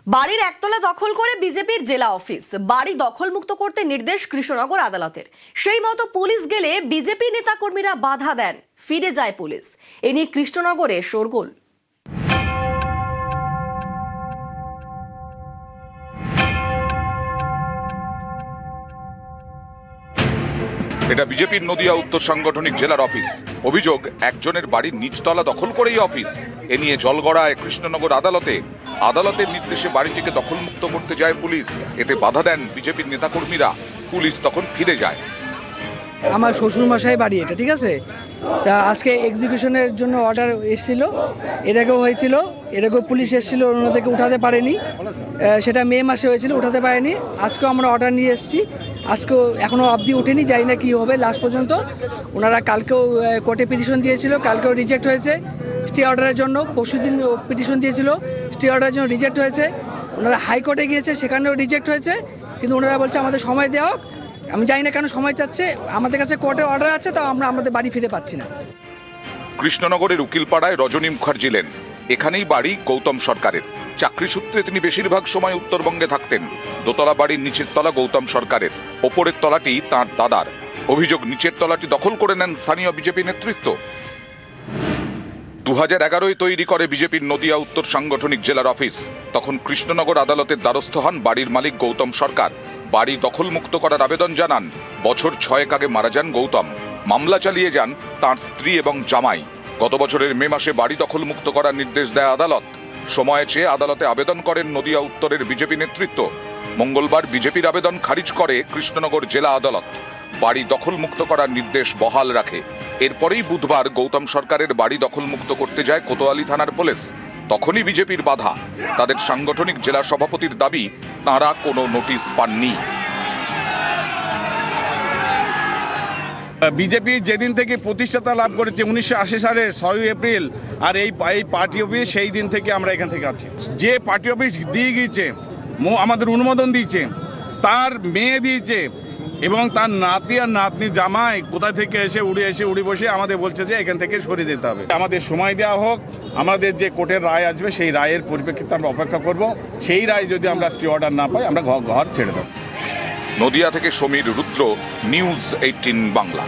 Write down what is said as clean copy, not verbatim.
বাড়ির একতলা দখল করে বিজেপির জেলা অফিস, বাড়ি দখলমুক্ত করতে নির্দেশ কৃষ্ণনগর আদালতের। সেই মতো পুলিশ গেলে বিজেপি নেতাকর্মীরা বাধা দেন, ফিরে যায় পুলিশ। এ নিয়ে কৃষ্ণনগরে শোরগোল। এটা বিজেপির নদিয়া উত্তর সাংগঠনিক জেলার অফিস। অভিযোগ, একজনের বাড়ির নিচতলা দখল করেই অফিস। এ নিয়ে জলগড়ায় কৃষ্ণনগর আদালতে। আদালতের নির্দেশে বাড়িটিকে দখলমুক্ত করতে যায় পুলিশ। এতে বাধা দেন বিজেপির নেতাকর্মীরা। পুলিশ তখন ফিরে যায়। আমার শ্বশুরমশাই বাড়ি এটা, ঠিক আছে। তা আজকে এক্সিকিউশনের জন্য অর্ডার এসেছিল, এর আগেও হয়েছিল, এর আগেও পুলিশ এসেছিল, ওনাদেরকে উঠাতে পারেনি। সেটা মে মাসে হয়েছিল, উঠাতে পারেনি। আজকেও আমরা অর্ডার নিয়ে এসেছি, আজকেও এখনও অবধি উঠেনি, জানি না কী হবে লাস্ট পর্যন্ত। ওনারা কালকেও কোর্টে পিটিশন দিয়েছিল, কালকেও রিজেক্ট হয়েছে স্টে অর্ডারের জন্য। পরশুদিন পিটিশন দিয়েছিল, স্টে অর্ডারের জন্য রিজেক্ট হয়েছে। ওনারা হাইকোর্টে গিয়েছে, সেখানেও রিজেক্ট হয়েছে। কিন্তু ওনারা বলছে আমাদের সময় দেওয়া হোক। আমি জানি না কেন সময় চাচ্ছে, আমাদের কাছে কোর্টে অর্ডার আছে, তাও আমরা আমাদের বাড়ি ফিরে পাচ্ছি না। কৃষ্ণনগরের উকিলপাড়ায় রজনী মুখার্জি লেন। এখানেই বাড়ি গৌতম সরকারের। চাকরি সূত্রে তিনি বেশিরভাগ সময় উত্তরবঙ্গে থাকতেন। দোতলা বাড়ির নিচের তলা গৌতম সরকারের, ওপরের তলাটি তাঁর দাদার। অভিযোগ, নিচের তলাটি দখল করে নেন স্থানীয় বিজেপি নেতৃত্ব। 2011-য় তৈরি করে বিজেপির নদিয়া উত্তর সাংগঠনিক জেলার অফিস। তখন কৃষ্ণনগর আদালতের দ্বারস্থ হন বাড়ির মালিক গৌতম সরকার। বাড়ি দখলমুক্ত করার আবেদন জানান। বছর 6 আগে মারা যান গৌতম। মামলা চালিয়ে যান তাঁর স্ত্রী এবং জামাই। গত বছরের মে মাসে বাড়ি দখলমুক্ত করার নির্দেশ দেয় আদালত। সময় চেয়ে আদালতে আবেদন করেন নদিয়া উত্তরের বিজেপি নেতৃত্ব। মঙ্গলবার বিজেপির আবেদন খারিজ করে কৃষ্ণনগর জেলা আদালত। বাড়ি দখলমুক্ত করার নির্দেশ বহাল রাখে। এরপরেই বুধবার গৌতম সরকারের বাড়ি দখলমুক্ত করতে যায় কোতোয়ালি থানার পুলিশ। তখনই বিজেপির বাধা। তাদের সাংগঠনিক জেলা সভাপতির দাবি, তাঁরা কোনো নোটিশ পাননি। বিজেপি যেদিন থেকে প্রতিষ্ঠাতা লাভ করেছে 1980 সালের 6 এপ্রিল, আর এই পার্টি অফিস সেই দিন থেকে আমরা এখান থেকে আছি। যে পার্টি অফিস দিয়ে গিয়েছে, আমাদের অনুমোদন দিয়েছে, তার মেয়ে দিয়েছে, এবং তার নাতি আর নাতনি জামাই কোথায় থেকে এসে উড়ে বসে আমাদের বলছে যে এখান থেকে সরে যেতে হবে। আমাদের সময় দেওয়া হোক, আমাদের যে কোর্টের রায় আসবে সেই রায়ের পরিপ্রেক্ষিতে আমরা অপেক্ষা করব। সেই রায় যদি আমরা স্টে অর্ডার না পাই, আমরা ঘর ছেড়ে দেব। নদিয়া থেকে সমীর রুদ্র, নিউজ 18 বাংলা।